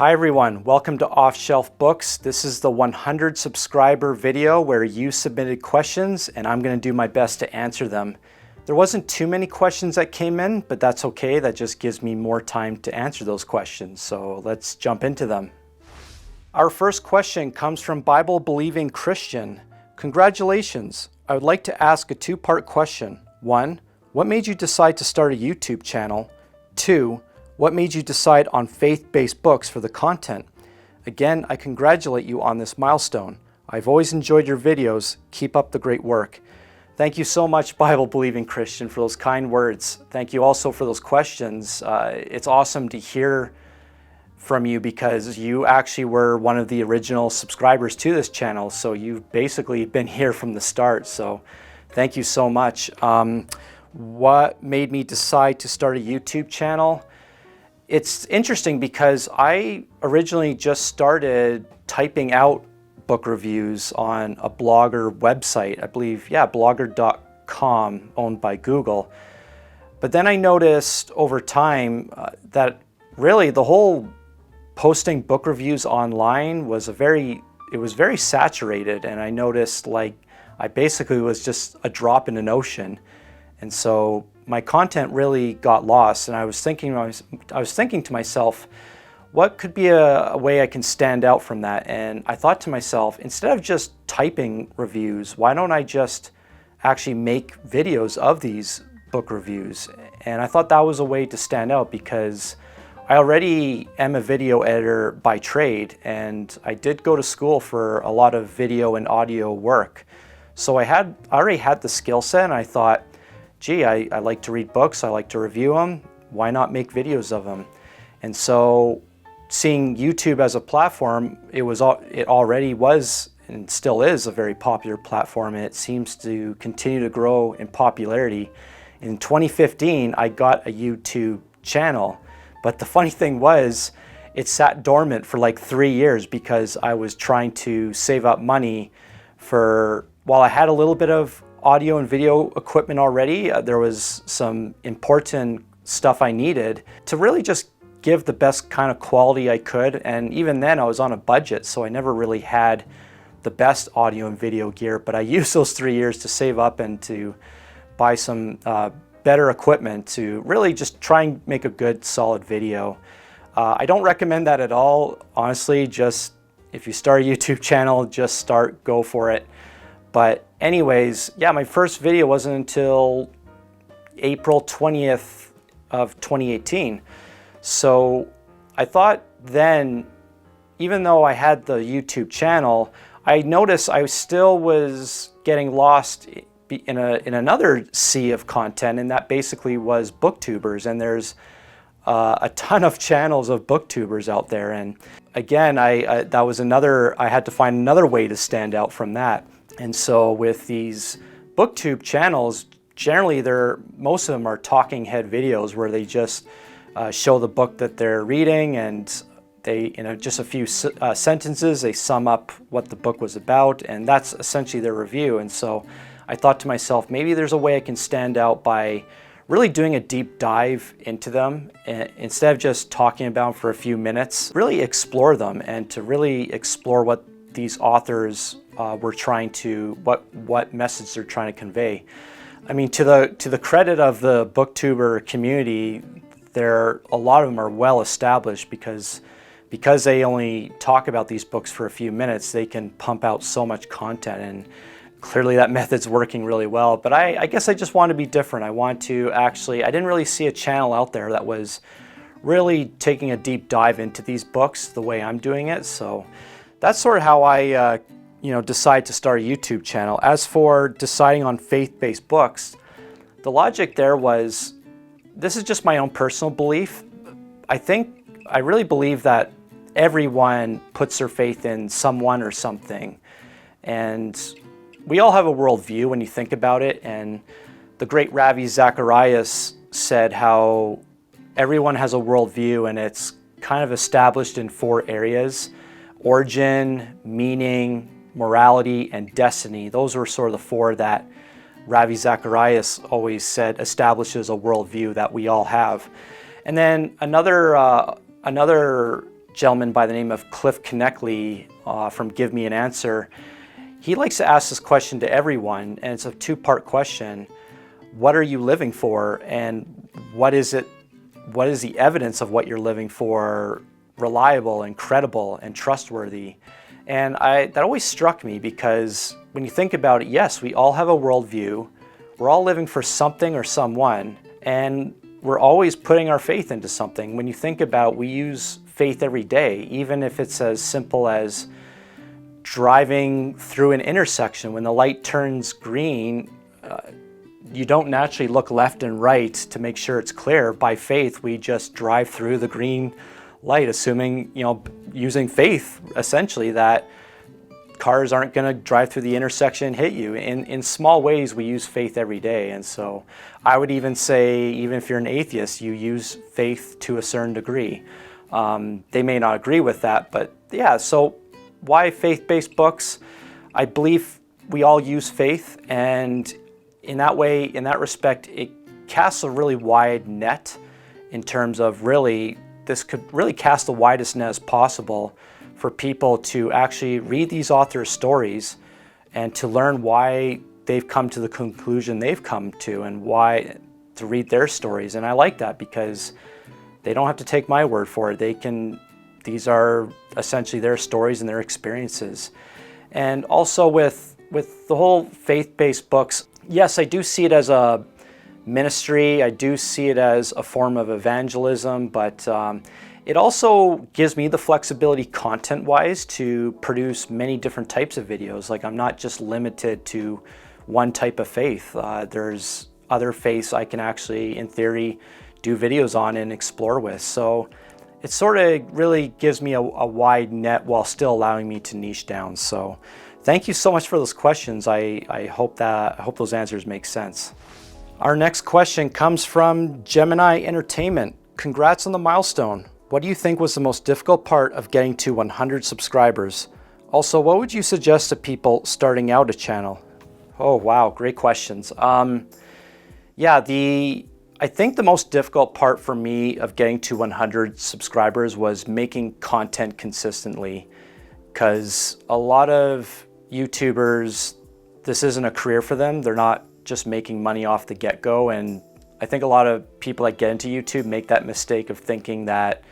Hi everyone, welcome to Off Shelf Books. This is the 100 subscriber video where you submitted questions and I'm going to do my best to answer them. There wasn't too many questions that came in, but that's okay. That just gives me more time to answer those questions. So let's jump into them. Our first question comes from Bible Believing Christian. Congratulations. I would like to ask a two-part question. 1. What made you decide to start a YouTube channel? 2. What made you decide on faith-based books for the content? Again, I congratulate you on this milestone. I've always enjoyed your videos. Keep up the great work. Thank you so much, Bible-believing Christian, for those kind words. Thank you also for those questions. It's awesome to hear from you because you actually were one of the original subscribers to this channel. So you've basically been here from the start. So thank you so much. What made me decide to start a YouTube channel? It's interesting because I originally just started typing out book reviews on a Blogger website, I believe, blogger.com, owned by Google. But then I noticed over time that really the whole posting book reviews online was very saturated, and I noticed like I basically was just a drop in an ocean. And so my content really got lost, and I was thinking to myself, what could be a way I can stand out from that? And I thought to myself, instead of just typing reviews, why don't I just actually make videos of these book reviews? And I thought that was a way to stand out because I already am a video editor by trade, and I did go to school for a lot of video and audio work. So I already had the skill set, and I thought, gee, I like to read books, I like to review them, why not make videos of them? And so seeing YouTube as a platform, it already was and still is a very popular platform, and it seems to continue to grow in popularity. In 2015, I got a YouTube channel, but the funny thing was, it sat dormant for like 3 years because I was trying to save up money while I had a little bit of audio and video equipment already, there was some important stuff I needed to really just give the best kind of quality I could. And even then I was on a budget, so I never really had the best audio and video gear, but I used those 3 years to save up and to buy some better equipment to really just try and make a good solid video. I don't recommend that at all, honestly. Just if you start a YouTube channel, just go for it. But anyways, yeah, my first video wasn't until April 20th of 2018. So I thought then, even though I had the YouTube channel, I noticed I still was getting lost in another sea of content, and that basically was booktubers. And there's a ton of channels of booktubers out there. And again, I had to find another way to stand out from that. And so with these booktube channels, generally most of them are talking head videos where they just show the book that they're reading, and they, just a few sentences, they sum up what the book was about, and that's essentially their review. And so I thought to myself, maybe there's a way I can stand out by really doing a deep dive into them, and instead of just talking about them for a few minutes, really explore them and to really explore what these authors were trying to, what message they're trying to convey. I mean, to the credit of the booktuber community, a lot of them are well established because they only talk about these books for a few minutes, they can pump out so much content, and clearly that method's working really well. But I guess I just want to be different. I didn't really see a channel out there that was really taking a deep dive into these books the way I'm doing it. So that's sort of how I decide to start a YouTube channel. As for deciding on faith-based books, the logic there was, this is just my own personal belief. I really believe that everyone puts their faith in someone or something. And we all have a worldview when you think about it. And the great Ravi Zacharias said how everyone has a worldview, and it's kind of established in 4 areas: origin, meaning, morality, and destiny. Those were sort of the 4 that Ravi Zacharias always said establishes a worldview that we all have. And then another gentleman by the name of Cliff Connectley from Give Me an Answer. He likes to ask this question to everyone, and it's a two-part question. What are you living for, and what is the evidence of what you're living for reliable and credible and trustworthy? And that always struck me, because when you think about it, yes, we all have a worldview. We're all living for something or someone, and we're always putting our faith into something. When you think about, we use faith every day, even if it's as simple as driving through an intersection. When the light turns green, you don't naturally look left and right to make sure it's clear. By faith, we just drive through the green light, assuming, using faith, essentially, that cars aren't going to drive through the intersection and hit you. In small ways, we use faith every day. And so I would even say, even if you're an atheist, you use faith to a certain degree. They may not agree with that, but yeah, so why faith-based books? I believe we all use faith, and in that way, in that respect, it casts a really wide net in terms of this could really cast the widest net as possible for people to actually read these authors' stories and to learn why they've come to the conclusion they've come to, and why to read their stories. And I like that, because they don't have to take my word for it. These are essentially their stories and their experiences. And also with the whole faith-based books, yes, I do see it as a ministry. I do see it as a form of evangelism, but it also gives me the flexibility content-wise to produce many different types of videos. Like, I'm not just limited to one type of faith. There's other faiths I can actually, in theory, do videos on and explore with. So it sort of really gives me a wide net while still allowing me to niche down. So thank you so much for those questions. I hope those answers make sense. Our next question comes from Gemini Entertainment. Congrats on the milestone. What do you think was the most difficult part of getting to 100 subscribers? Also, what would you suggest to people starting out a channel? Oh, wow, great questions. I think the most difficult part for me of getting to 100 subscribers was making content consistently, because a lot of YouTubers, this isn't a career for them. They're not just making money off the get-go, and I think a lot of people that get into YouTube make that mistake of thinking that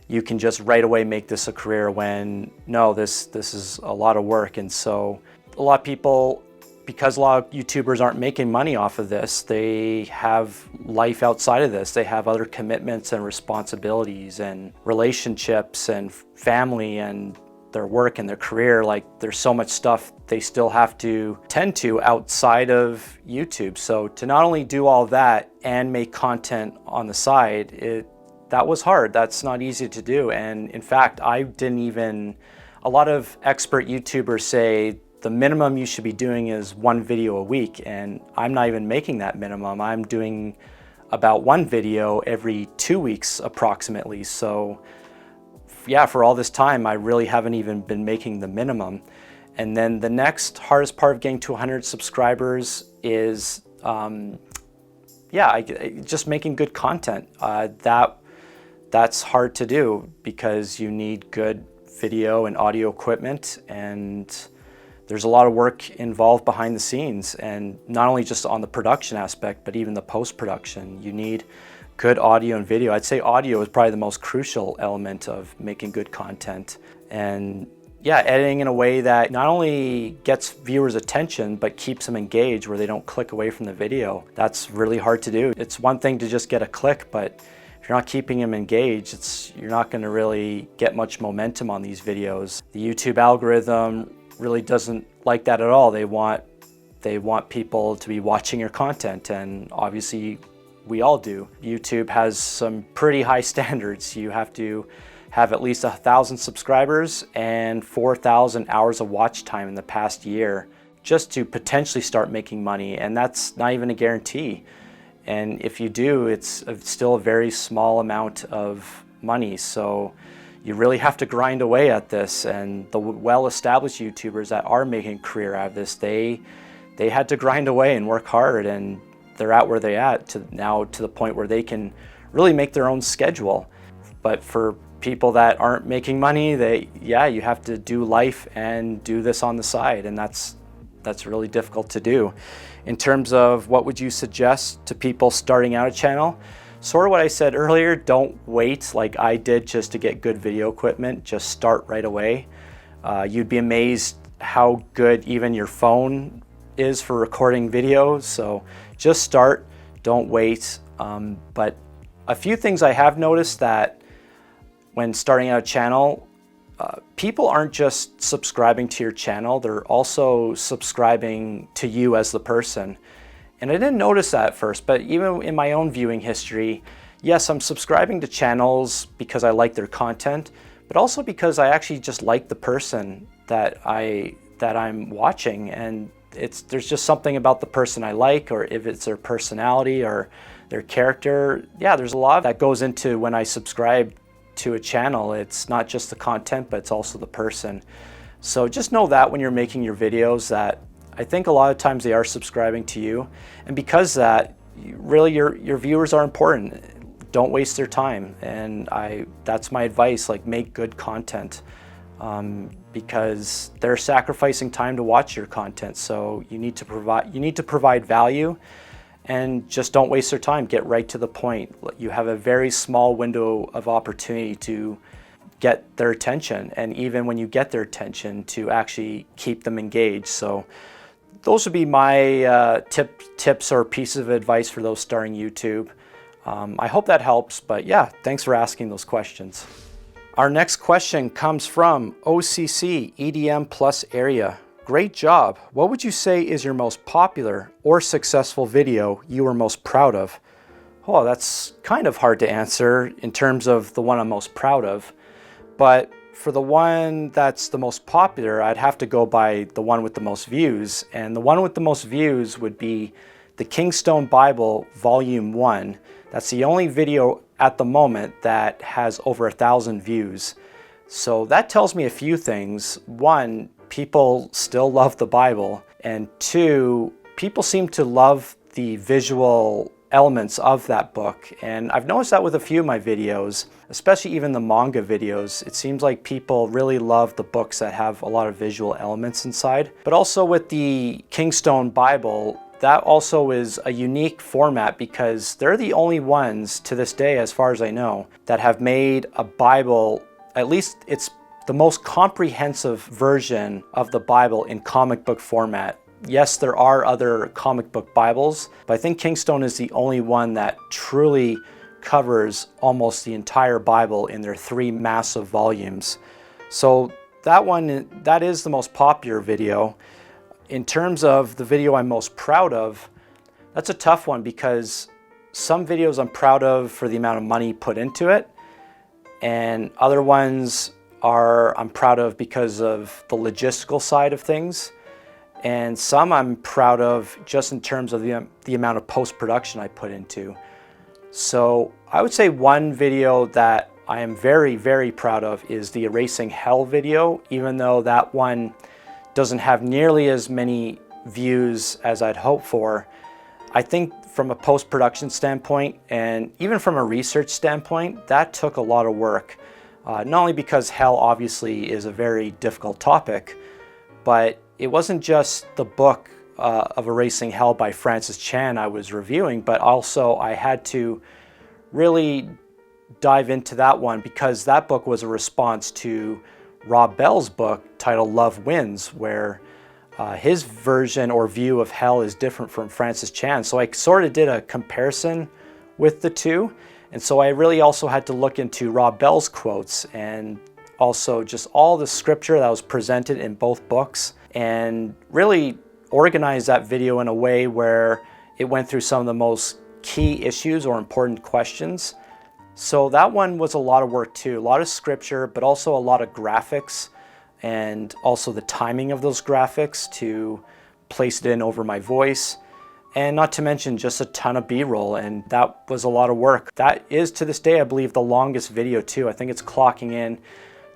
you can just right away make this a career, when no, this is a lot of work. And so a lot of people, because a lot of YouTubers aren't making money off of this, they have life outside of this. They have other commitments and responsibilities and relationships and family and their work and their career. Like, there's so much stuff they still have to tend to outside of YouTube. So to not only do all that and make content on the side, that was hard. That's not easy to do. And in fact, a lot of expert YouTubers say the minimum you should be doing is one video a week, and I'm not even making that minimum. I'm doing about one video every 2 weeks approximately. So yeah, for all this time, I really haven't even been making the minimum. And then the next hardest part of getting to 100 subscribers is just making good content. That's hard to do, because you need good video and audio equipment, and there's a lot of work involved behind the scenes, and not only just on the production aspect, but even the post-production. You need good audio and video. I'd say audio is probably the most crucial element of making good content. And yeah, editing in a way that not only gets viewers' attention, but keeps them engaged, where they don't click away from the video. That's really hard to do. It's one thing to just get a click, but if you're not keeping them engaged, you're not going to really get much momentum on these videos. The YouTube algorithm really doesn't like that at all. They want people to be watching your content, and obviously we all do. YouTube has some pretty high standards. You have to have at least 1,000 subscribers and 4,000 hours of watch time in the past year just to potentially start making money, and that's not even a guarantee. And if you do, it's still a very small amount of money. So you really have to grind away at this. And the well-established YouTubers that are making a career out of this, they had to grind away and work hard, and they're at where they're at now, to the point where they can really make their own schedule. But for people that aren't making money, you have to do life and do this on the side, and that's really difficult to do. In terms of what would you suggest to people starting out a channel, sort of what I said earlier, don't wait like I did just to get good video equipment, just start right away. You'd be amazed how good even your phone is for recording videos, so just start, don't wait. But a few things I have noticed that when starting out a channel, people aren't just subscribing to your channel, they're also subscribing to you as the person. And I didn't notice that at first, but even in my own viewing history, yes, I'm subscribing to channels because I like their content, but also because I actually just like the person that I'm watching, and there's just something about the person I like, or if it's their personality or their character. Yeah, there's a lot that goes into when I subscribe to a channel. It's not just the content, but it's also the person. So just know that when you're making your videos, that I think a lot of times they are subscribing to you, and because that, really your viewers are important. Don't waste their time, and that's my advice, like make good content, because they're sacrificing time to watch your content, so you need to provide value, and just don't waste their time. Get right to the point. You have a very small window of opportunity to get their attention, and even when you get their attention, to actually keep them engaged. So those would be my tips or pieces of advice for those starting YouTube. I hope that helps, but yeah, thanks for asking those questions. Our next question comes from OCC EDM Plus area. Great job. What would you say is your most popular or successful video you are most proud of? Oh, that's kind of hard to answer in terms of the one I'm most proud of, but for the one that's the most popular, I'd have to go by the one with the most views, and the one with the most views would be the Kingstone Bible Volume 1. That's the only video at the moment that has over 1,000 views. So that tells me a few things. One, people still love the Bible, and two, people seem to love the visual elements of that book. And I've noticed that with a few of my videos, especially even the manga videos. It seems like people really love the books that have a lot of visual elements inside. But also with the Kingstone Bible, that also is a unique format because they're the only ones to this day, as far as I know, that have made a Bible, at least it's the most comprehensive version of the Bible in comic book format. Yes, there are other comic book Bibles, but I think Kingstone is the only one that truly covers almost the entire Bible in their 3 massive volumes. So that is the most popular video. In terms of the video I'm most proud of, that's a tough one because some videos I'm proud of for the amount of money put into it, and other ones I'm proud of because of the logistical side of things, and some I'm proud of just in terms of the amount of post-production I put into. So I would say one video that I am very, very proud of is the Erasing Hell video, even though that one doesn't have nearly as many views as I'd hoped for. I think from a post-production standpoint and even from a research standpoint, that took a lot of work. Not only because hell obviously is a very difficult topic, but it wasn't just the book of Erasing Hell by Francis Chan I was reviewing, but also I had to really dive into that one because that book was a response to Rob Bell's book titled Love Wins, where his version or view of hell is different from Francis Chan. So I sort of did a comparison with the two. And so I really also had to look into Rob Bell's quotes and also just all the scripture that was presented in both books and really organize that video in a way where it went through some of the most key issues or important questions. So that one was a lot of work too, a lot of scripture, but also a lot of graphics and also the timing of those graphics to place it in over my voice. And not to mention just a ton of B-roll, and that was a lot of work. That is to this day, I believe, the longest video too. I think it's clocking in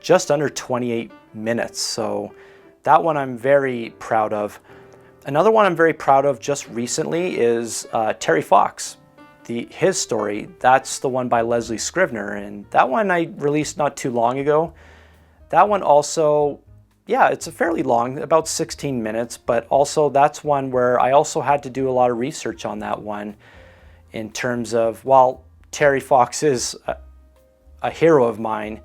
just under 28 minutes. So that one I'm very proud of. Another one I'm very proud of just recently is Terry Fox, his story, that's the one by Leslie Scrivener, and that one I released not too long ago. That one also, yeah, it's a fairly long, about 16 minutes, but also that's one where I also had to do a lot of research on that one in terms of, while Terry Fox is a hero of mine,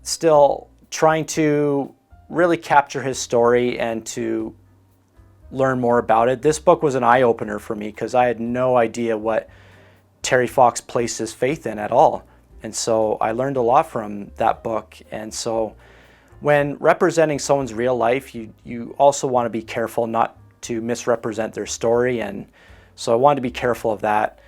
still trying to really capture his story and to learn more about it. This book was an eye-opener for me because I had no idea what Terry Fox placed his faith in at all. And so I learned a lot from that book. And so when representing someone's real life, you also want to be careful not to misrepresent their story. And so I wanted to be careful of that.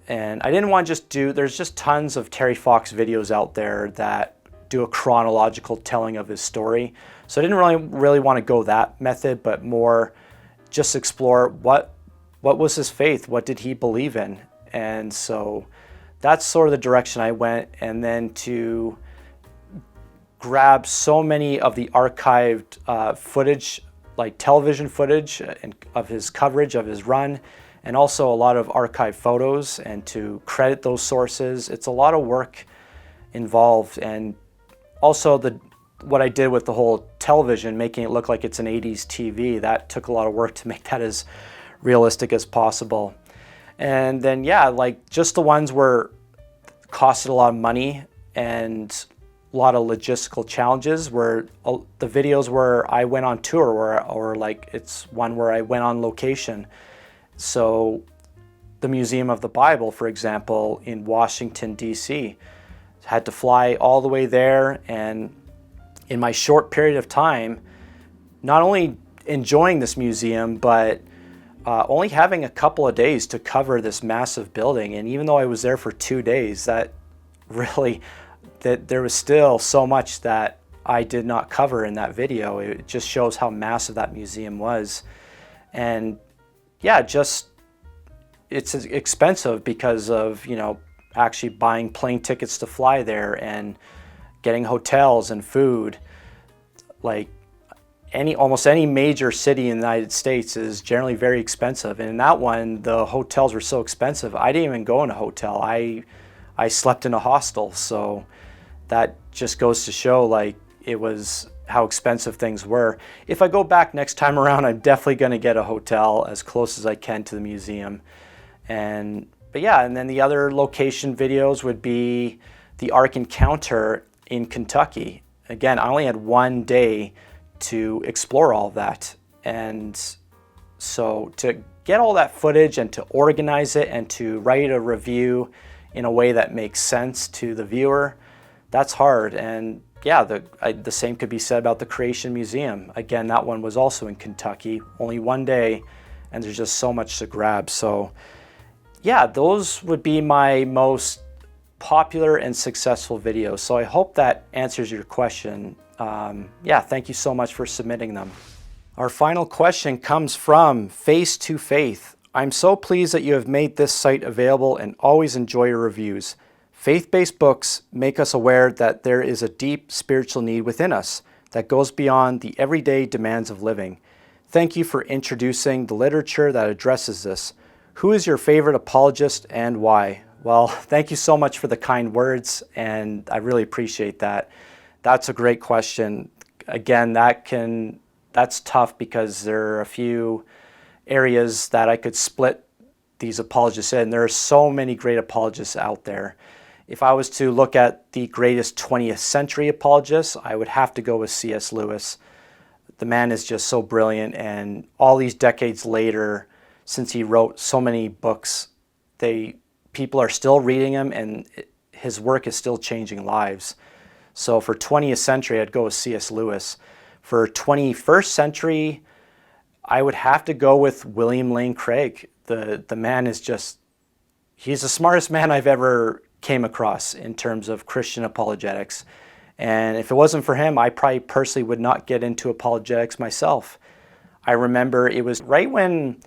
And I didn't want to just there's just tons of Terry Fox videos out there that do a chronological telling of his story. So I didn't really want to go that method, but more just explore what was his faith, what did he believe in. And so that's sort of the direction I went. And then to grab so many of the archived footage, like television footage of his coverage of his run, and also a lot of archived photos, and to credit those sources. It's a lot of work involved. And also what I did with the whole television, making it look like it's an 80s TV, that took a lot of work to make that as realistic as possible. And then, yeah, like just the ones where it costed a lot of money and a lot of logistical challenges, where the videos where I went on tour, or like it's one where I went on location. So the Museum of the Bible, for example, in Washington, D.C., had to fly all the way there, and in my short period of time, not only enjoying this museum, but only having a couple of days to cover this massive building. And even though I was there for 2 days, that there was still so much that I did not cover in that video. It just shows how massive that museum was. And yeah, it's expensive because of, actually buying plane tickets to fly there and getting hotels and food. Like almost any major city in the United States is generally very expensive. And in that one, the hotels were so expensive, I didn't even go in a hotel. I slept in a hostel. So that just goes to show like it was how expensive things were. If I go back next time around, I'm definitely going to get a hotel as close as I can to the museum. But yeah, and then the other location videos would be the Ark Encounter in Kentucky. Again, I only had 1 day to explore all of that. And so to get all that footage and to organize it and to write a review in a way that makes sense to the viewer, that's hard. And yeah, the same could be said about the Creation Museum. Again, that one was also in Kentucky, only 1 day, and there's just so much to grab. So yeah, those would be my most popular and successful videos. So I hope that answers your question. Yeah, thank you so much for submitting them. Our final question comes from Face to Faith. I'm so pleased that you have made this site available and always enjoy your reviews. Faith-based books make us aware that there is a deep spiritual need within us that goes beyond the everyday demands of living. Thank you for introducing the literature that addresses this. Who is your favorite apologist and why? Well, thank you so much for the kind words, and I really appreciate that. That's a great question. Again, that's tough because there are a few areas that I could split these apologists in. There are so many great apologists out there. If I was to look at the greatest 20th century apologists, I would have to go with C.S. Lewis. The man is just so brilliant, and all these decades later, since he wrote so many books, people are still reading him, and his work is still changing lives. So for 20th century, I'd go with C.S. Lewis. For 21st century, I would have to go with William Lane Craig. The man is he's the smartest man I've ever came across in terms of Christian apologetics. And if it wasn't for him, I probably personally would not get into apologetics myself. I remember it was right when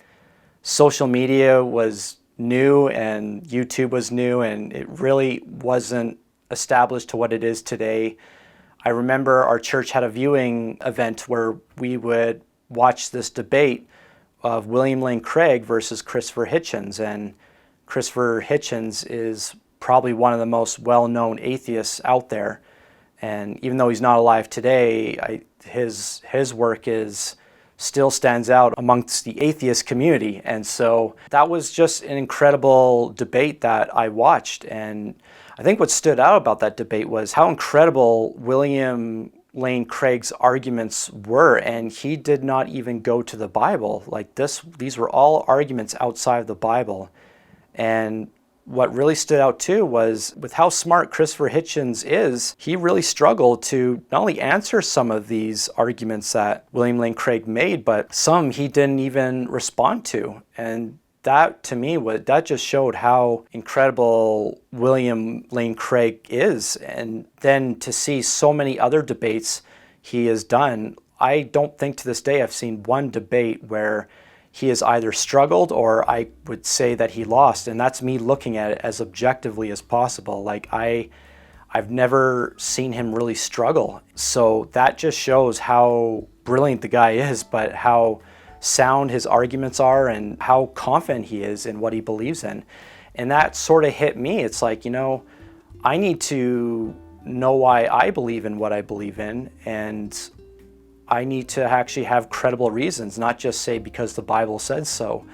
social media was new and YouTube was new, and it really wasn't established to what it is today. I remember our church had a viewing event where we would watch this debate of William Lane Craig versus Christopher Hitchens, and Christopher Hitchens is probably one of the most well-known atheists out there. And even though he's not alive today, his work still stands out amongst the atheist community. And so that was just an incredible debate that I watched. And I think what stood out about that debate was how incredible William Lane Craig's arguments were. And he did not even go to the Bible. Like these were all arguments outside of the Bible. And what really stood out too was with how smart Christopher Hitchens is, he really struggled to not only answer some of these arguments that William Lane Craig made, but some he didn't even respond to. And that to me, that just showed how incredible William Lane Craig is. And then to see so many other debates he has done, I don't think to this day I've seen one debate where he has either struggled or I would say that he lost. And that's me looking at it as objectively as possible. Like I've never seen him really struggle. So that just shows how brilliant the guy is, but how sound his arguments are and how confident he is in what he believes in. And that sort of hit me. It's like, I need to know why I believe in what I believe in, and I need to actually have credible reasons, not just say because the Bible says so.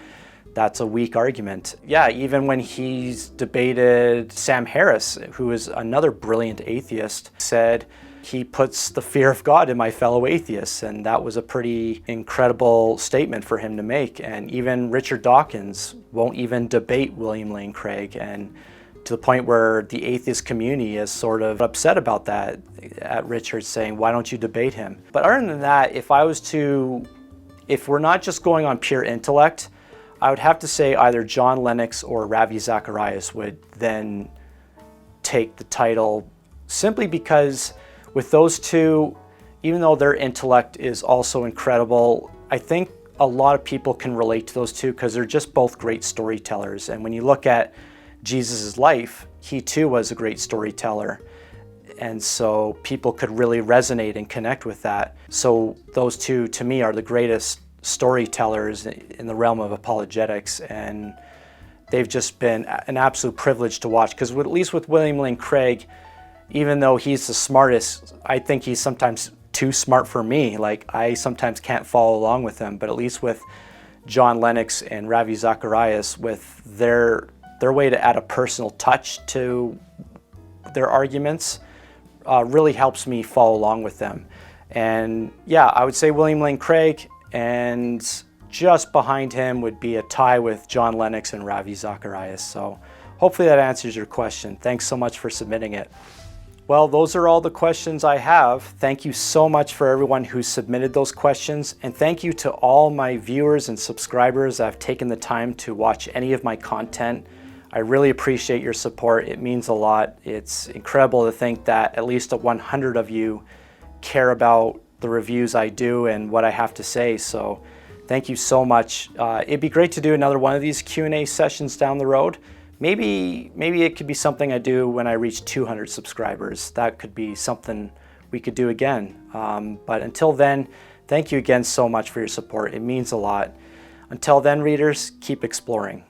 That's a weak argument. Yeah, even when he's debated Sam Harris, who is another brilliant atheist, said he puts the fear of God in my fellow atheists. And that was a pretty incredible statement for him to make. And even Richard Dawkins won't even debate William Lane Craig, and to the point where the atheist community is sort of upset about that, at Richard saying, why don't you debate him? But other than that, if we're not just going on pure intellect, I would have to say either John Lennox or Ravi Zacharias would then take the title, simply because with those two, even though their intellect is also incredible, I think a lot of people can relate to those two because they're just both great storytellers. And when you look at Jesus' life, he too was a great storyteller. And so people could really resonate and connect with that. So those two, to me, are the greatest storytellers in the realm of apologetics. And they've just been an absolute privilege to watch. Because at least with William Lane Craig, even though he's the smartest, I think he's sometimes too smart for me. Like, I sometimes can't follow along with him. But at least with John Lennox and Ravi Zacharias, with their way to add a personal touch to their arguments, really helps me follow along with them. And yeah, I would say William Lane Craig, and just behind him would be a tie with John Lennox and Ravi Zacharias. So hopefully that answers your question. Thanks so much for submitting it. Well, those are all the questions I have. Thank you so much for everyone who submitted those questions. And thank you to all my viewers and subscribers that have taken the time to watch any of my content. I really appreciate your support. It means a lot. It's incredible to think that at least 100 of you care about the reviews I do and what I have to say. So thank you so much. It'd be great to do another one of these Q&A sessions down the road. Maybe it could be something I do when I reach 200 subscribers. That could be something we could do again. But until then, thank you again so much for your support. It means a lot. Until then, readers, keep exploring.